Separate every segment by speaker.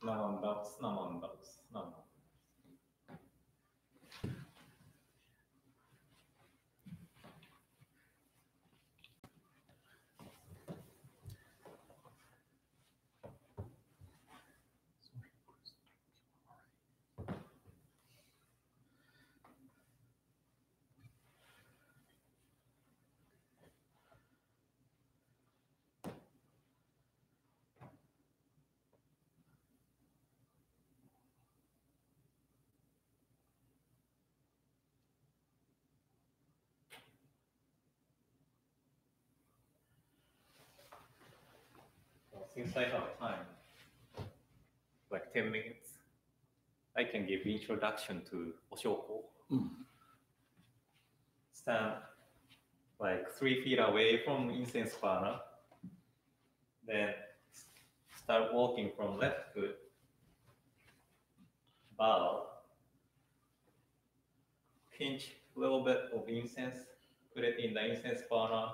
Speaker 1: Namandaus, namandaus, namandaus. Since I have time, like 10 minutes, I can give introduction to Oshoko. Stand like 3 feet away from incense burner, then start walking from left foot, bow, pinch a little bit of incense, put it in the incense burner,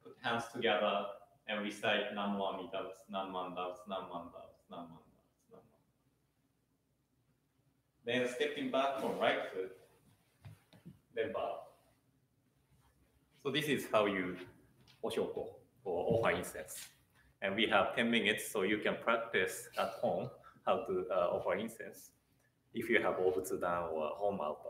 Speaker 1: put hands together, and recite Namwami Davs, Namman Davs, Namman Davs, Namman Davs, Namman. Then stepping back from right foot, then bow. So this is how you Oshoko or offer incense. And we have 10 minutes, so you can practice at home how to offer incense if you have Obutsudan or home altar.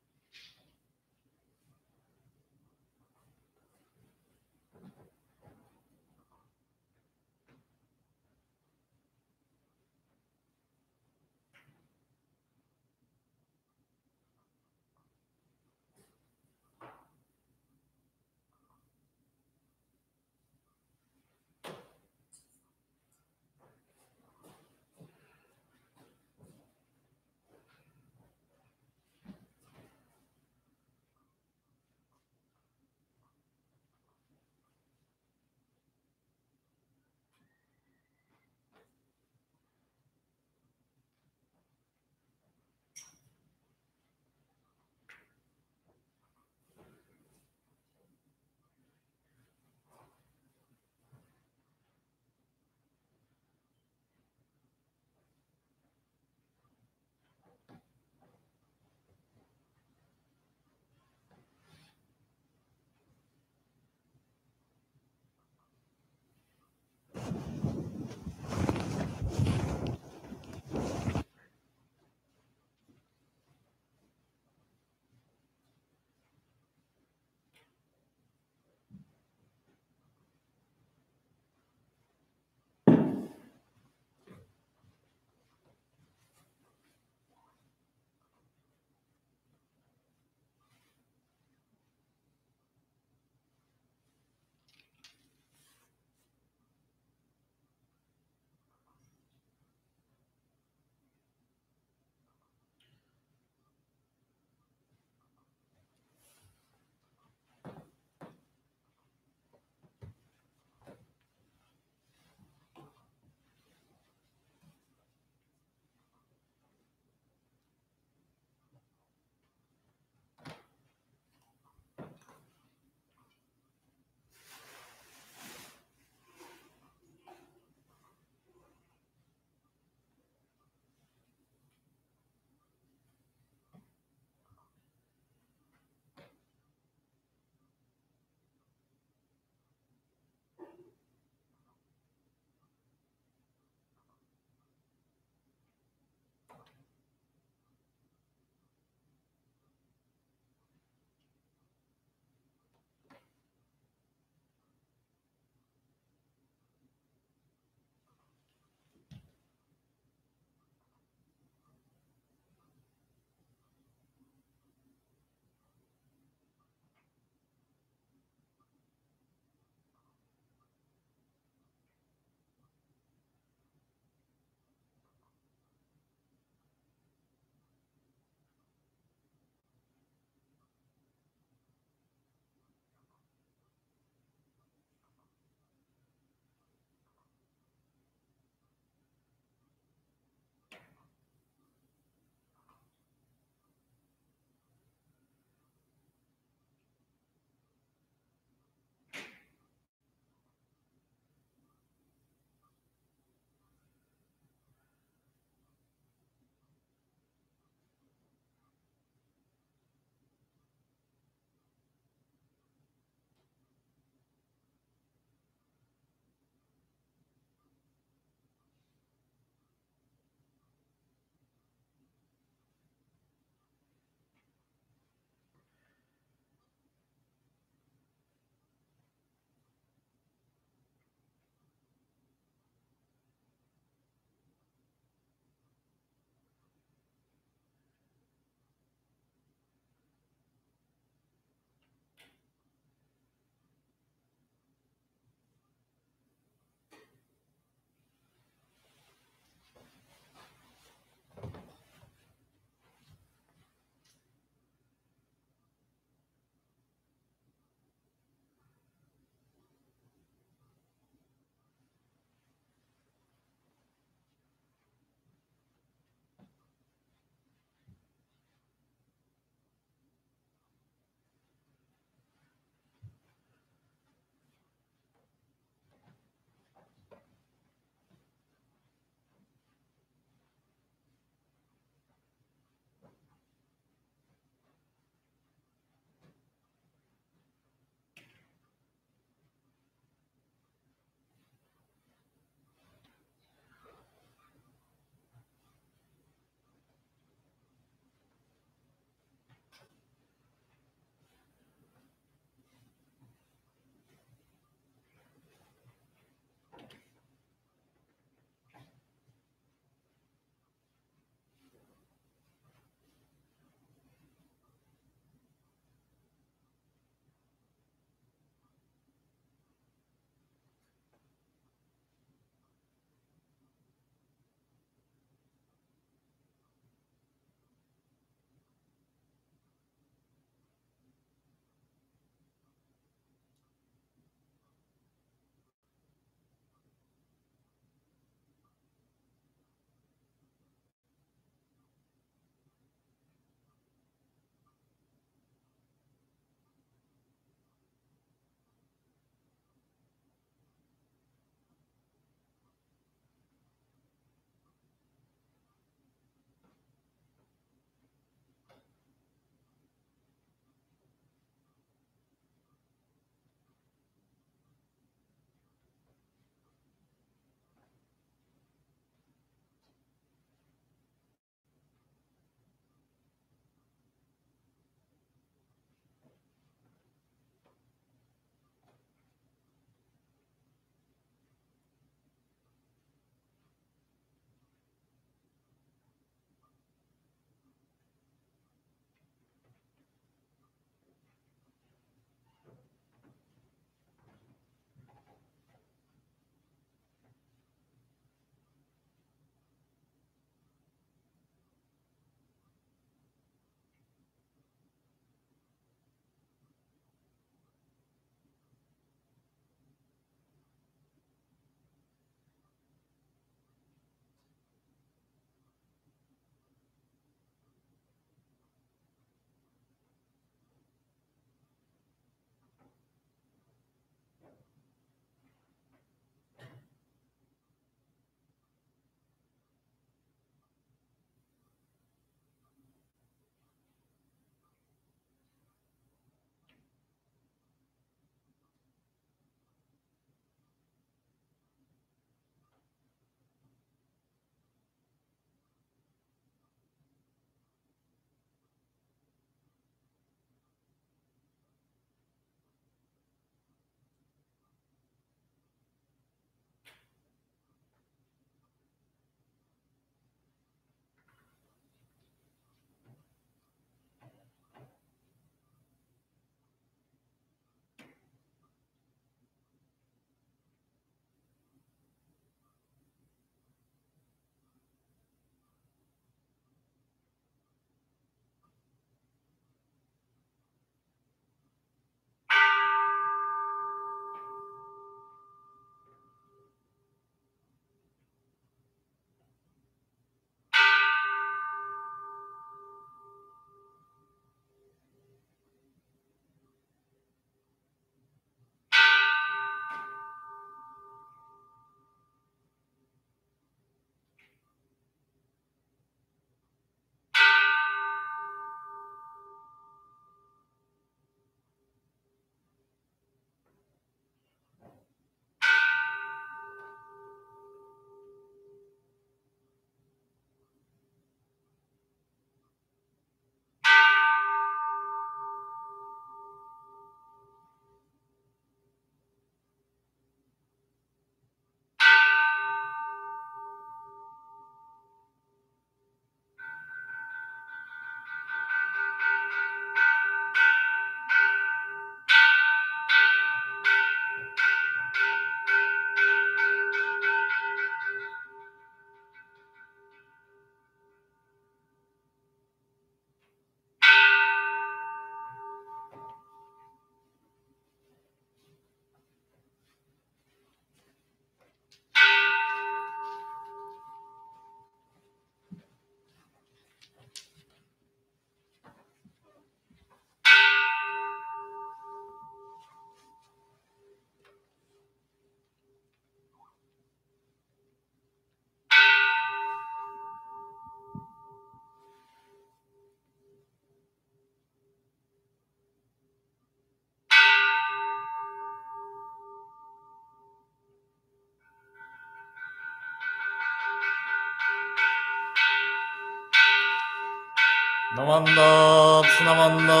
Speaker 1: Namanda, Namanda,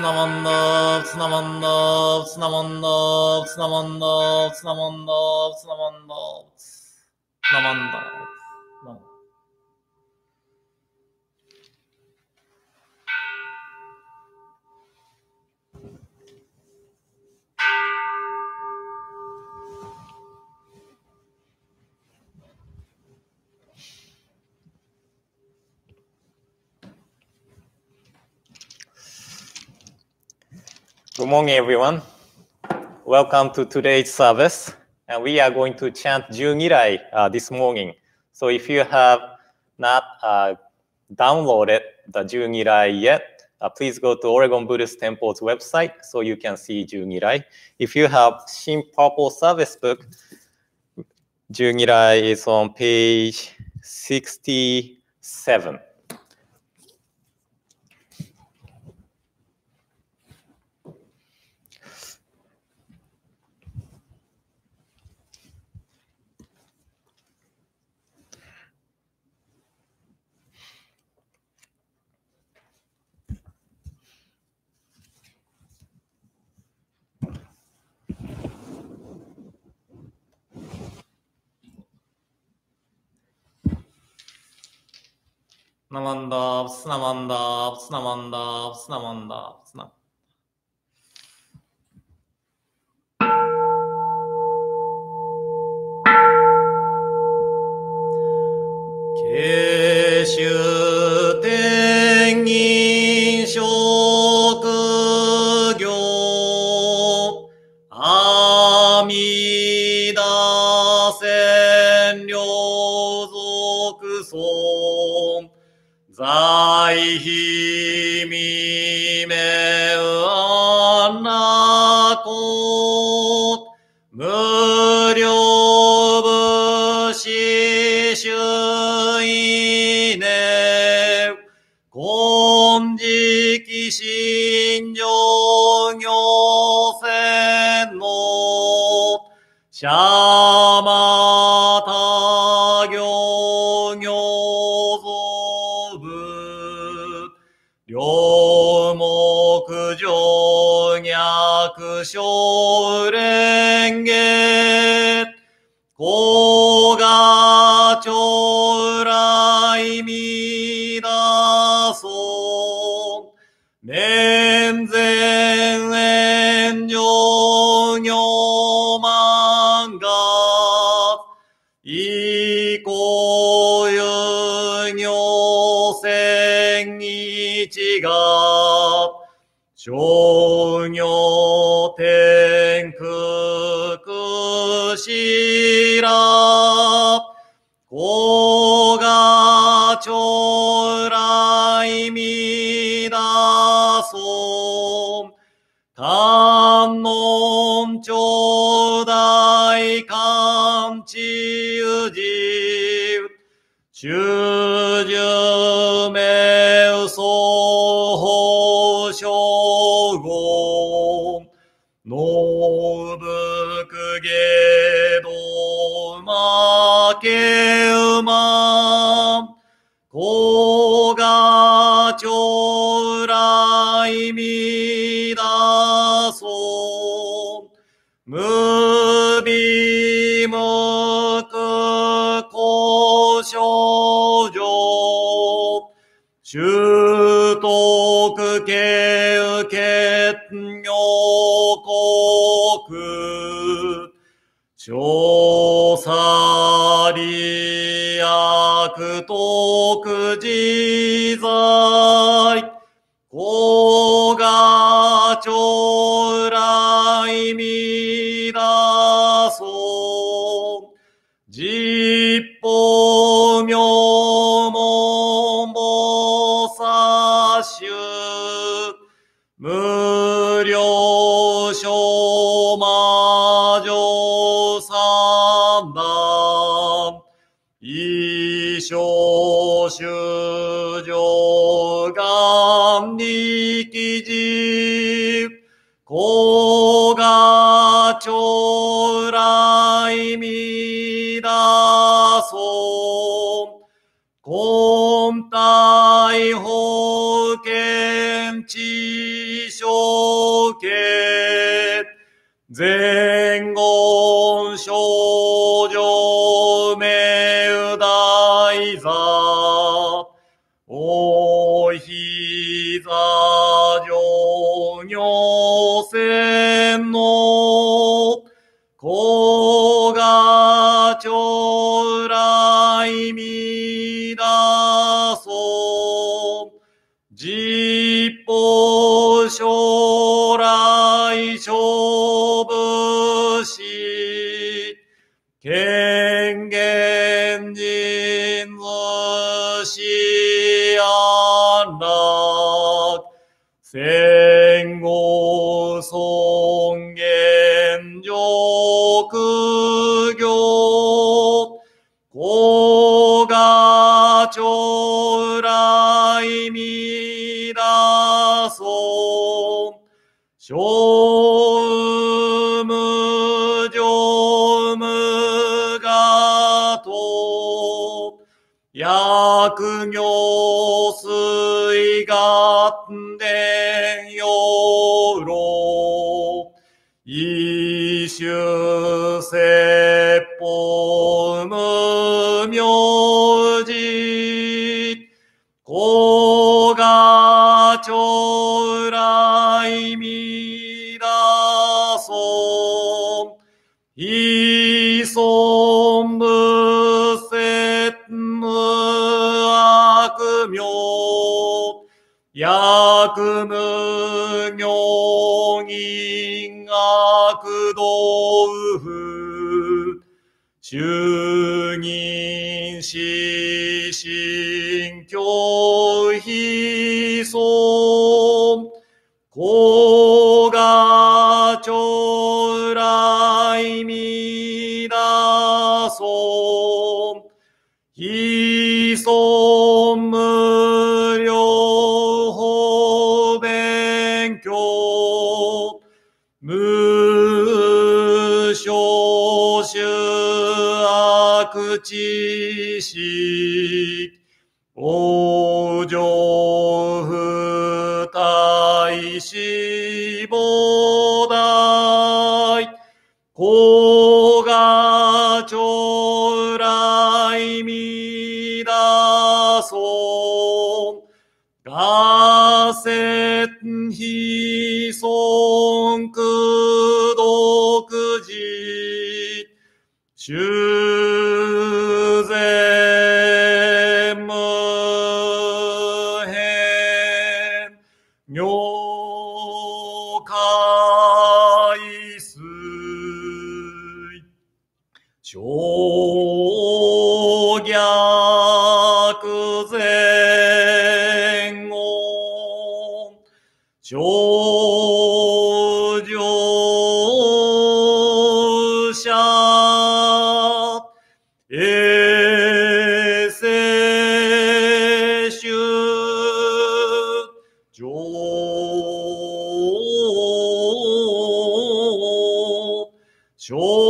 Speaker 1: Namanda, Namanda, Namanda, Namanda, Namanda, Namanda, Namanda. Good morning, everyone. Welcome to today's service. And we are going to chant Jungirai this morning. So if you have not downloaded the Jungirai yet, please go to Oregon Buddhist Temple's website so you can see Jungirai. If you have Shin Purple Service Book, Jungirai is on page 67. Namanda, Namanda, Namanda, Namanda, Namanda. Keshu Tengin Shokugyo Amida Sen Ryozoku Son Zai Hi Mime Annakot Muryo Bushi Shuine Konjiki Shinjo Nyosen no Shamata Gyo Nyozo Bu Ryomoku Jongyaku Shorenge Koga Chorai Midason Menzen Enjo Nyomanga Iko Yunyo Sen Ichiga Shonyo Tenkuku Shira Koga Chorai Midason Kannon Chodai Kanchi Uji Shuju Meuso Shogon Nobuku Gedo Makeuma Koga Chorai Midason Mubi Muku Koshojo Shutoku Keuket Nyokoku Shosari Akutoku Jizai Koga Chorai Midason Jippo Myomon Bosashu Muryo Shomajo Sandan Isho Shujo Gan Nikiji Koga Chorai Midason Kontai Ho 天地正家前言少女名大座おひざ上行船の子が将来見出そう実法将来勝負し権限人図し安楽戦後尊厳上苦行子が将来見出そう小無常無我と薬行水願伝養老一種説法無名字子が将来見出そう非尊無説無悪名薬無行銀悪道不衆人死心教非尊子が将来見出そう非尊無量法勉強無少種悪知識往生不退死菩提子が将来見出そう我説非尊苦毒事修善無変如海水小逆前言少女者衛生種上小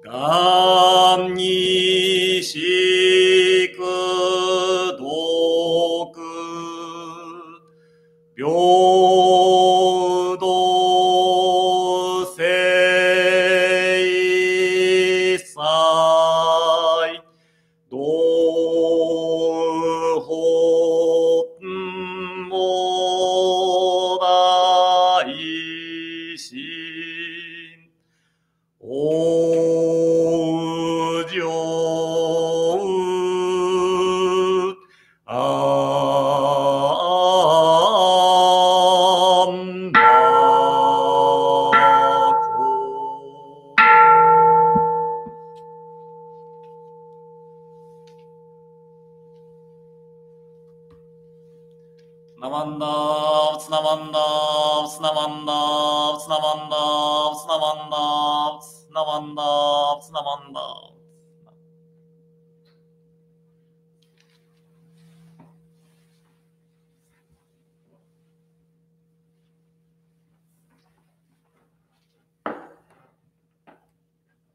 Speaker 1: 願にしく毒平等性祭同法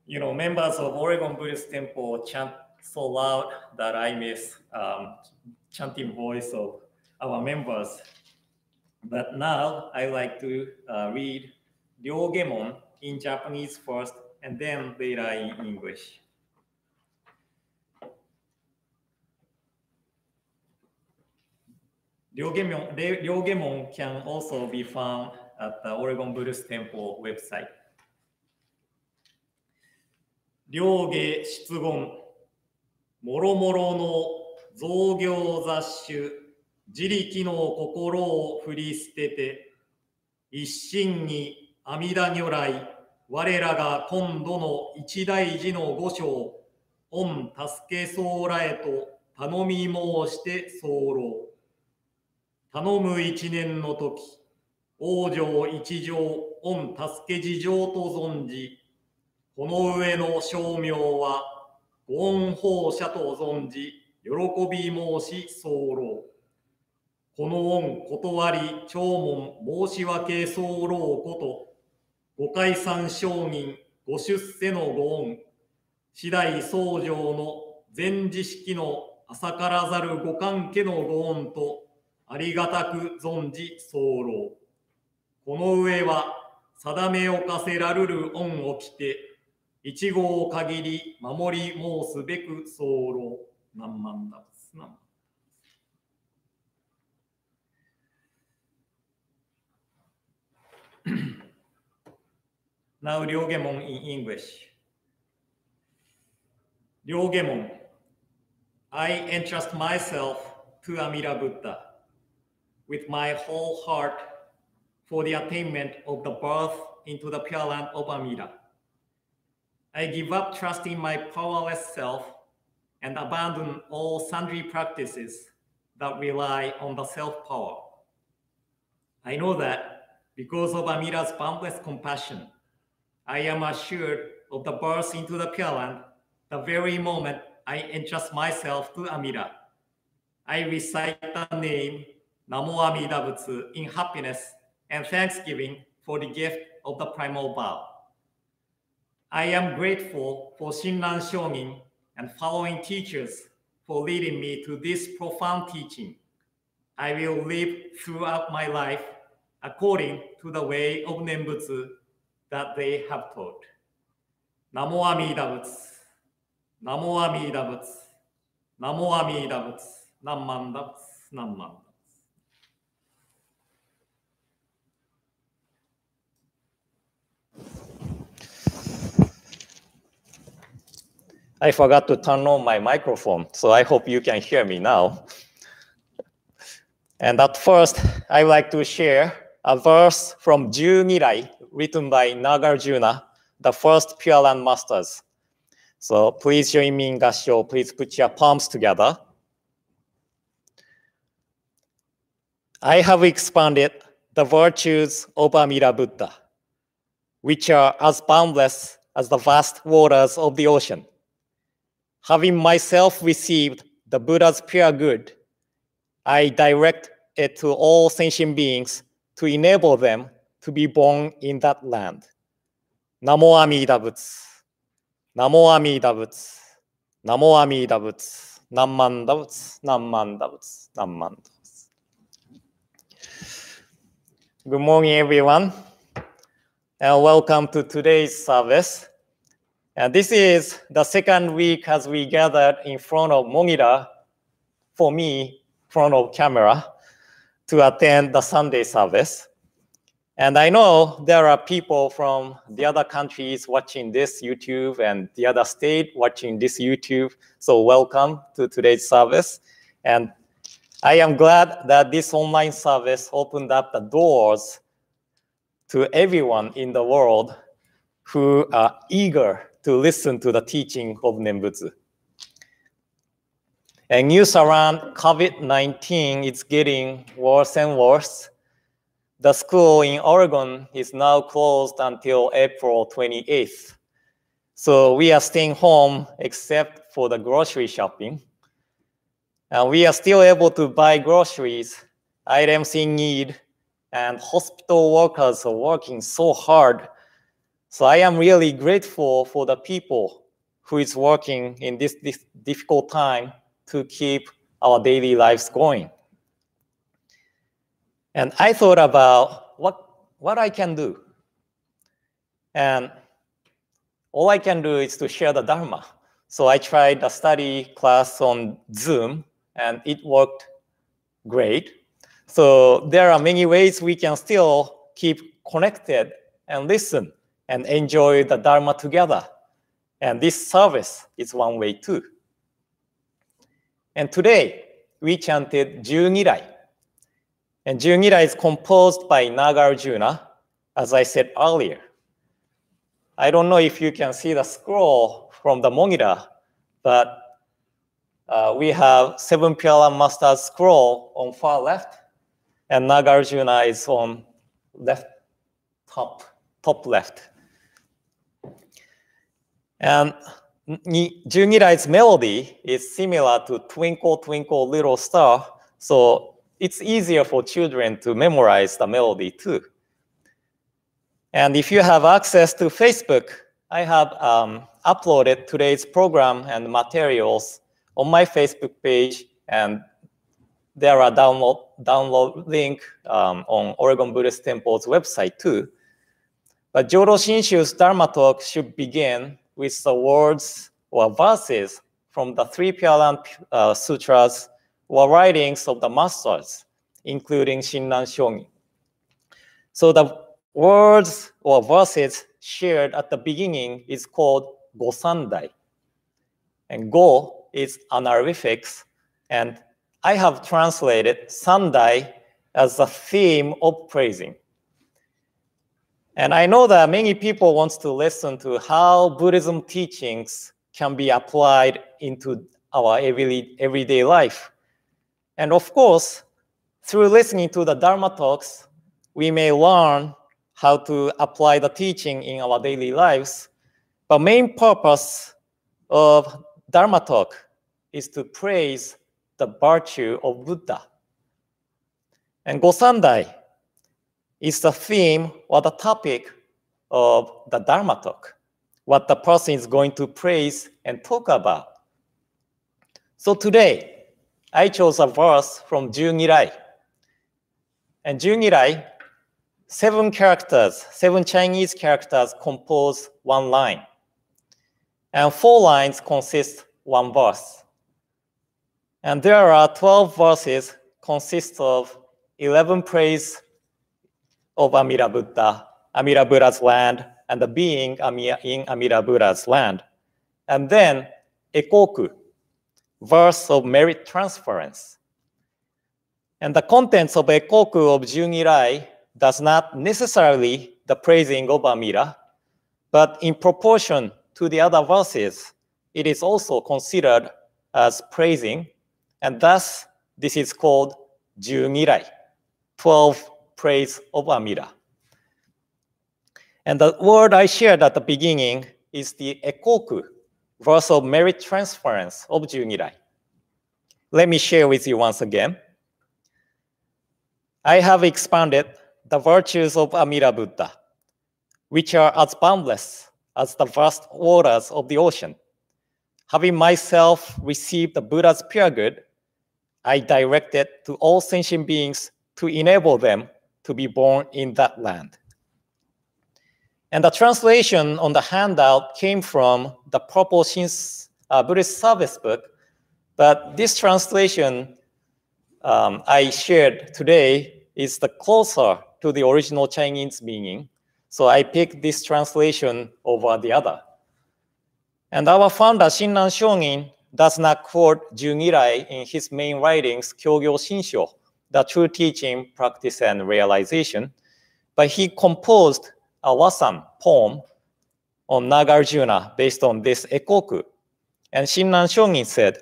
Speaker 1: You know, members of Oregon Buddhist Temple chant so loud that I miss chanting voice of our members. But now I like to read Ryogemon in Japanese first and then later in English. Ryogemon can also be found at the Oregon Buddhist Temple website. 両下出言、もろもろの造業雑種、自力の心を振り捨てて、一心に阿弥陀如来、我らが今度の一大事の御所、御助けそうらへと頼み申して候。頼む一年の時、往生一条、御助け事情と存じ、この上の称名は、ご恩報者と存じ、喜び申し候。この恩断り、弔問申し訳候こと、ご解散承認、ご出世のご恩、次第僧正の全知識の浅からざるご関係のご恩と、ありがたく存じ候。この上は、定めを課せらるる恩をきて、一号限り守り申すべく候。何万だ。Now Ryogemon in English. Ryogemon, I entrust myself to Amida Buddha with my whole heart for the attainment of the birth into the Pure Land of Amida. I give up trusting my powerless self and abandon all sundry practices that rely on the self-power. I know that because of Amida's boundless compassion, I am assured of the birth into the Pure Land the very moment I entrust myself to Amida. I recite the name Namo Amida Butsu in happiness and thanksgiving for the gift of the primal vow. I am grateful for Shinran Shonin and following teachers for leading me to this profound teaching. I will live throughout my life according to the way of Nembutsu that they have taught. Namo Amida Butsu, Namo Amida Butsu, Namo Amida Butsu, Nammanda Butsu, Nammanda. I forgot to turn on my microphone, so I hope you can hear me now. And at first, I would like to share a verse from Ju Nirai, written by Nagarjuna, the first Pure Land Masters. So please join me in Gassho. Please put your palms together. I have expanded the virtues of Amida Buddha, which are as boundless as the vast waters of the ocean. Having myself received the Buddha's pure good, I direct it to all sentient beings to enable them to be born in that land. Namo Amida Butsu, Namo Amida Butsu, Namo Amida Butsu, Nammanda Butsu, Nammanda Butsu, Nammanda Butsu. Good morning, everyone, and welcome to today's service. And this is the second week as we gathered in front of monitor, for me, in front of camera, to attend the Sunday service. And I know there are people from the other countries watching this YouTube and the other state watching this YouTube. So welcome to today's service. And I am glad that this online service opened up the doors to everyone in the world who are eager to listen to the teaching of Nembutsu.
Speaker 2: And news around COVID-19 is getting worse and worse. The school in Oregon is now closed until April 28th. So we are staying home except for the grocery shopping. And we are still able to buy groceries, items in need, and hospital workers are working so hard. So I am really grateful for the people who is working in this difficult time to keep our daily lives going. And I thought about what I can do. And all I can do is to share the Dharma. So I tried a study class on Zoom, and it worked great. So there are many ways we can still keep connected and listen and enjoy the Dharma together. And this service is one way too. And today, we chanted Ju-Nirai. And Ju-Nirai is composed by Nagarjuna, as I said earlier. I don't know if you can see the scroll from the monitor, but we have 7 Pyala Master's scroll on far left, and Nagarjuna is on left top left. And Ju-Nirai's melody is similar to Twinkle, Twinkle, Little Star, so it's easier for children to memorize the melody too. And if you have access to Facebook, I have uploaded today's program and materials on my Facebook page, and there are download link on Oregon Buddhist Temple's website too. But Jodo Shinshu's Dharma talk should begin with the words or verses from the 3 Pyalan Sutras or writings of the masters, including Shinran Shongi. So the words or verses shared at the beginning is called Go Sandai. And Go is honorifics, and I have translated Sandai as the theme of praising. And I know that many people want to listen to how Buddhism teachings can be applied into our everyday life. And of course, through listening to the Dharma talks, we may learn how to apply the teaching in our daily lives. But main purpose of Dharma talk is to praise the virtue of Buddha. And Gosandai is the theme or the topic of the Dharma talk, what the person is going to praise and talk about. So today, I chose a verse from Ju-Nirai. And Ju-Nirai, 7 Chinese characters compose one line. And 4 lines consist one verse. And there are 12 verses consist of 11 praise of Amida Buddha, Amida Buddha's land, and the being in Amida Buddha's land. And then Ekoku, verse of merit transference. And the contents of Ekoku of Ju-Nirai does not necessarily the praising of Amida, but in proportion to the other verses, it is also considered as praising, and thus this is called Ju-Nirai, 12 praise of Amida. And the word I shared at the beginning is the Ekoku, verse of merit transference of Ju-Nirai. Let me share with you once again. I have expanded the virtues of Amida Buddha, which are as boundless as the vast waters of the ocean. Having myself received the Buddha's pure good, I direct it to all sentient beings to enable them to be born in that land. And the translation on the handout came from the Purple Shin's Buddhist Service book, but this translation I shared today is the closer to the original Chinese meaning. So I picked this translation over the other. And our founder, Shinran Shongin, does not quote Ju-Nirai in his main writings, Kyogyo Shinsho, the true teaching, practice, and realization, but he composed a Wasan poem on Nagarjuna based on this Ekoku. And Shinran Shongin said,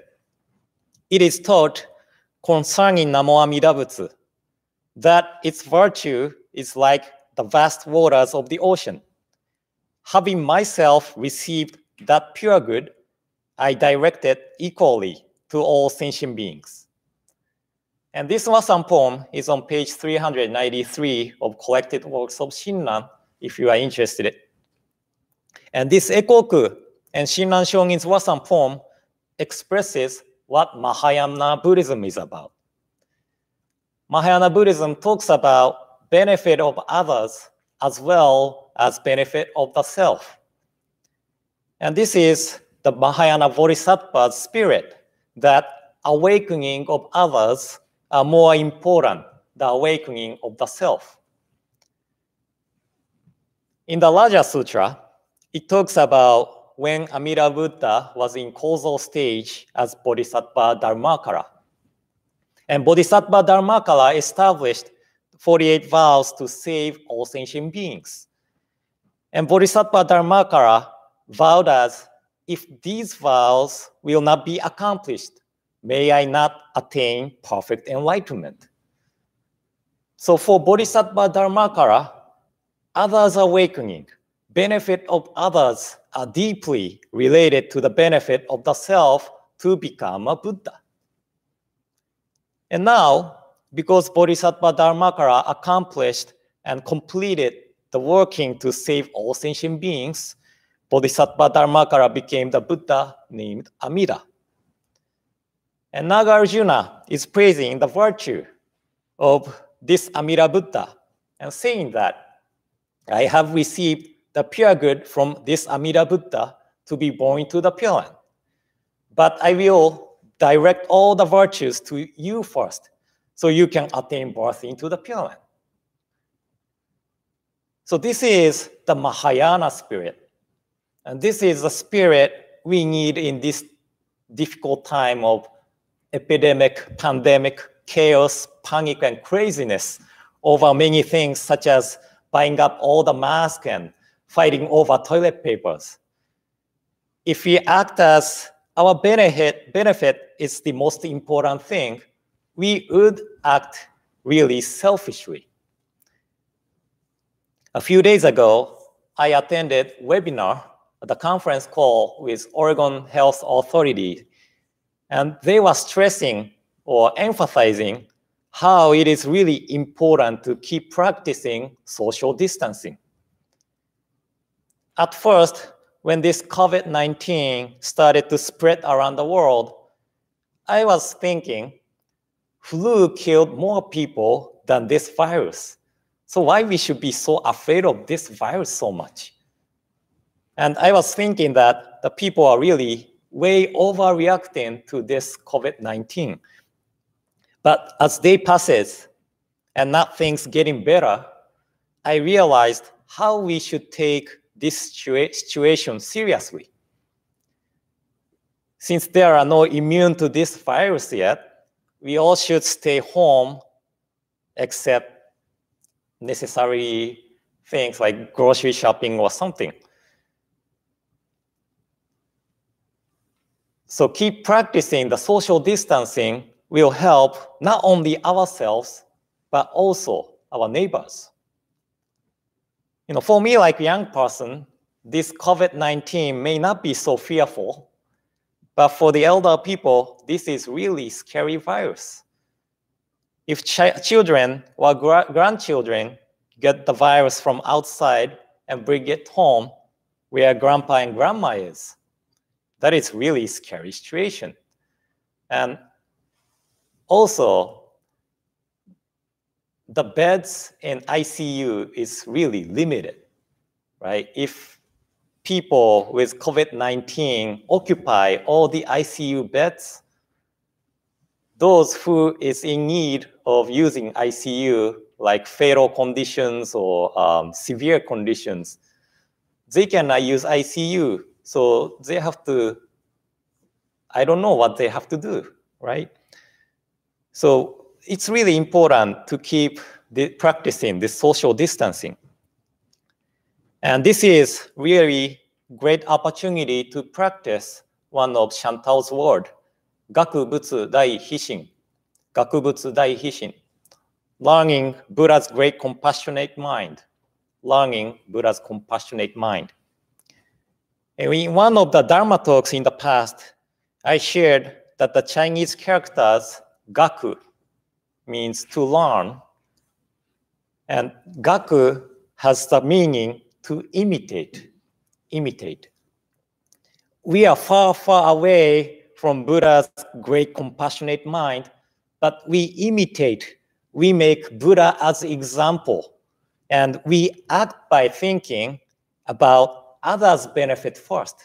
Speaker 2: it is taught concerning Namo Amida Butsu that its virtue is like the vast waters of the ocean. Having myself received that pure good, I direct it equally to all sentient beings. And this Wasan poem is on page 393 of Collected Works of Shinran, if you are interested. And this Ekoku and Shinran Shongin's Wasan poem expresses what Mahayana Buddhism is about. Mahayana Buddhism talks about benefit of others as well as benefit of the self. And this is the Mahayana Bodhisattva's spirit, that awakening of others are more important than the awakening of the self. In the Raja Sutra, it talks about when Amida Buddha was in causal stage as Bodhisattva Dharmakara. And Bodhisattva Dharmakara established 48 vows to save all sentient beings. And Bodhisattva Dharmakara vowed as, if these vows will not be accomplished, may I not attain perfect enlightenment. So for Bodhisattva Dharmakara, others' awakening, benefit of others are deeply related to the benefit of the self to become a Buddha. And now, because Bodhisattva Dharmakara accomplished and completed the working to save all sentient beings, Bodhisattva Dharmakara became the Buddha named Amida. And Nagarjuna is praising the virtue of this Amida Buddha and saying that I have received the pure good from this Amida Buddha to be born into the Pure Land. But I will direct all the virtues to you first, so you can attain birth into the Pure Land. So this is the Mahayana spirit. And this is the spirit we need in this difficult time of epidemic, pandemic, chaos, panic, and craziness over many things, such as buying up all the masks and fighting over toilet papers. If we act as our benefit is the most important thing, we would act really selfishly. A few days ago, I attended a webinar at the conference call with Oregon Health Authority, and they were stressing or emphasizing how it is really important to keep practicing social distancing. At first, when this COVID-19 started to spread around the world, I was thinking, flu killed more people than this virus. So why we should be so afraid of this virus so much? And I was thinking that the people are really way overreacting to this COVID-19. But as day passes and not things getting better, I realized how we should take this situation seriously. Since there are no immune to this virus yet, we all should stay home except necessary things like grocery shopping or something. So keep practicing the social distancing will help not only ourselves, but also our neighbors. For me, like a young person, this COVID-19 may not be so fearful, but for the elder people, this is really scary virus. If children or grandchildren get the virus from outside and bring it home where grandpa and grandma is, that is really scary situation. And also, the beds in ICU is really limited, right? If people with COVID-19 occupy all the ICU beds, those who is in need of using ICU, like fatal conditions or severe conditions, they cannot use ICU. So they have to, I don't know what they have to do, right? So it's really important to keep practicing this social distancing. And this is really great opportunity to practice one of Chantal's word, 学仏大悲心. 学仏大悲心. Learning Buddha's great compassionate mind. Learning Buddha's compassionate mind. And in one of the Dharma talks in the past, I shared that the Chinese characters gaku means to learn, and gaku has the meaning to imitate. Imitate. We are far, far away from Buddha's great compassionate mind, but we imitate. We make Buddha as example, and we act by thinking about others' benefit first.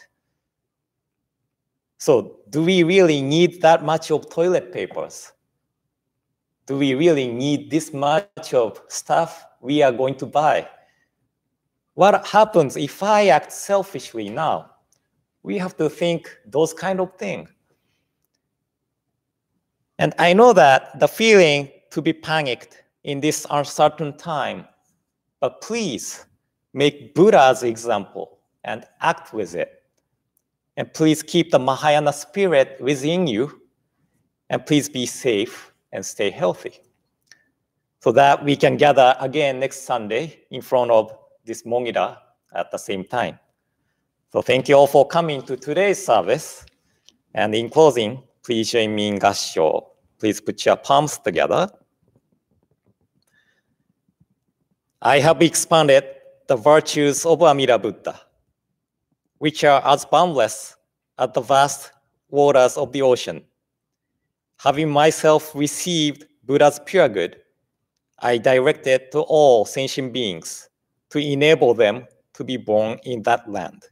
Speaker 2: So do we really need that much of toilet papers? Do we really need this much of stuff we are going to buy? What happens if I act selfishly now? We have to think those kind of things. And I know that the feeling to be panicked in this uncertain time, but please make Buddha as example and act with it. And please keep the Mahayana spirit within you, and please be safe and stay healthy, so that we can gather again next Sunday in front of this Mongira at the same time. So thank you all for coming to today's service. And in closing, please join me in Gassho. Please put your palms together. I have expanded the virtues of Amida Buddha, which are as boundless as the vast waters of the ocean. Having myself received Buddha's pure good, I direct it to all sentient beings to enable them to be born in that land.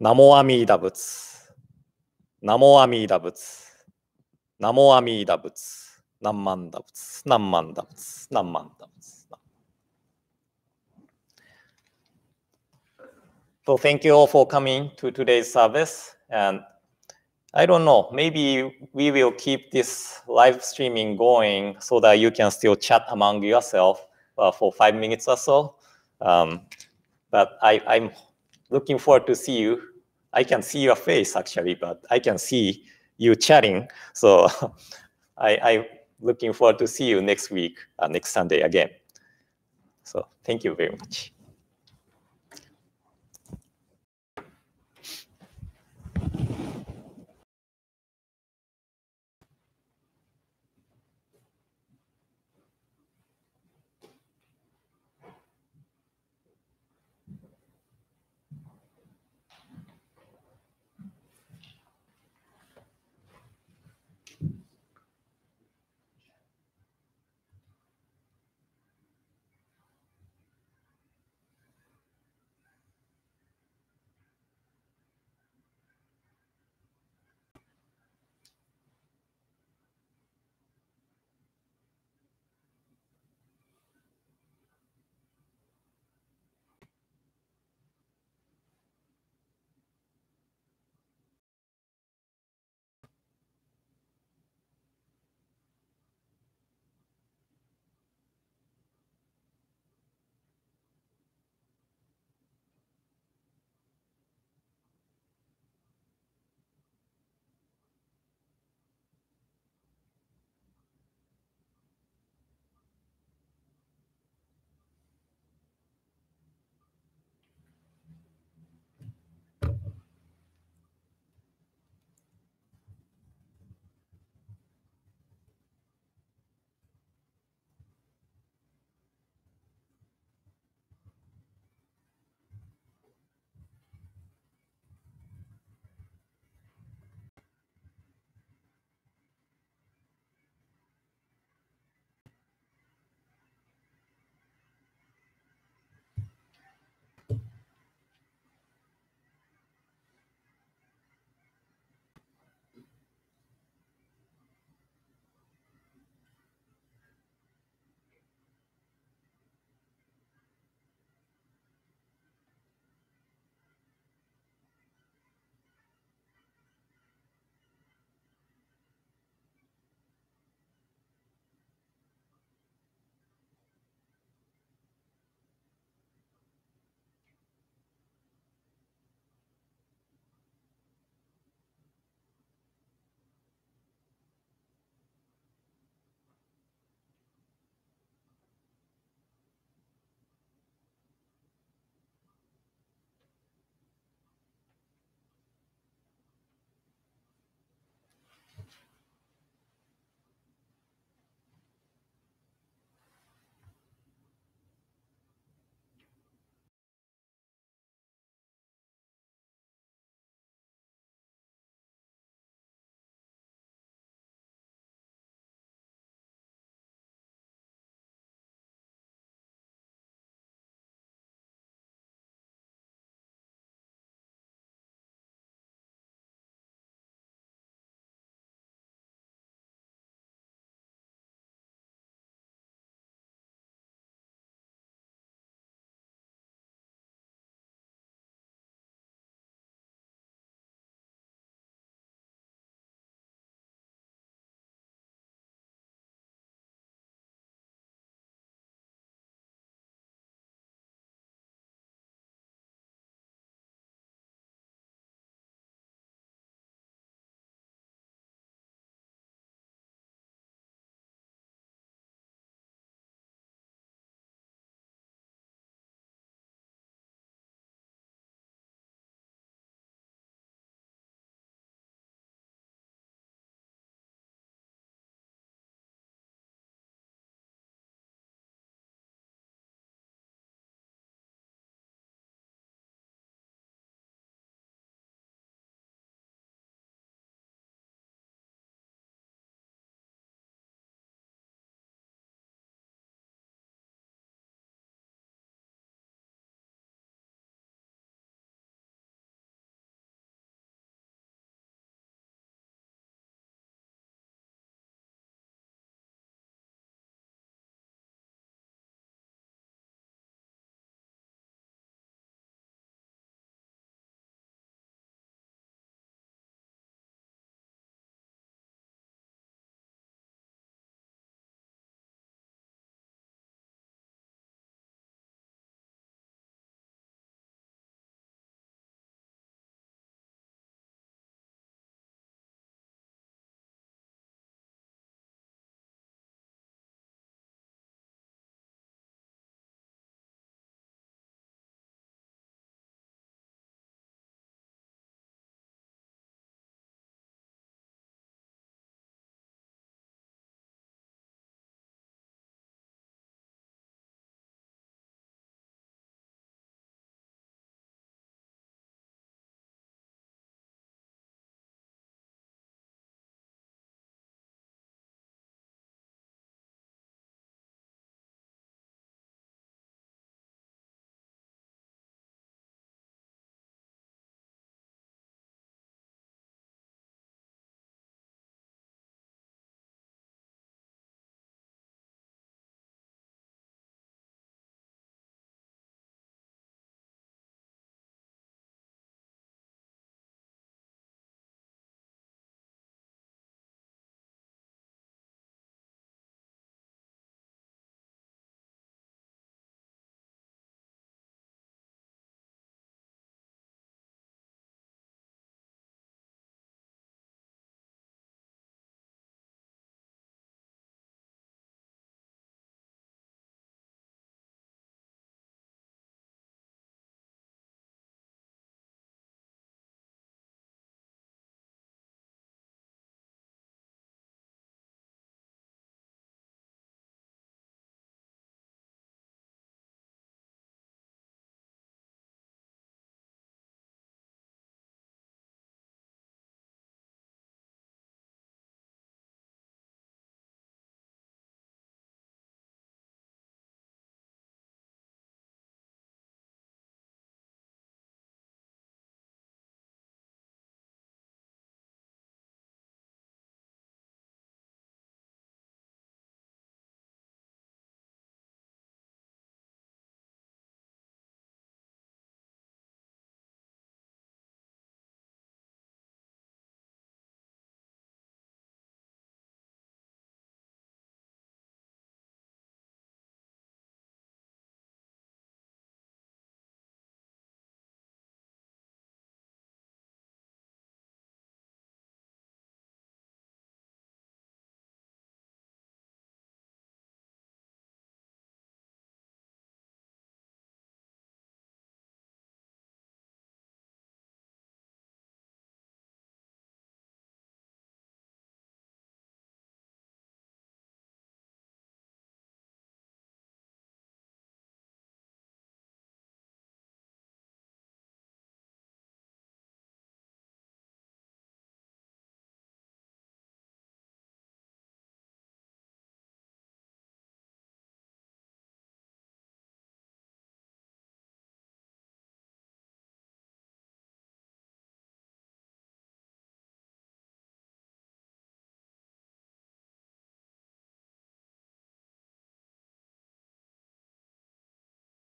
Speaker 2: Namo Amida Butsu. Namo Amida Butsu. Namo Amida Butsu. Namanda Butsu. Namanda Butsu. Namanda Butsu. So thank you all for coming to today's service. And I don't know, maybe we will keep this live streaming going so that you can still chat among yourself for 5 minutes or so. But I'm looking forward to see you. I can see your face actually, but I can see you chatting. So I'm looking forward to see you next week, next Sunday again. So thank you very much.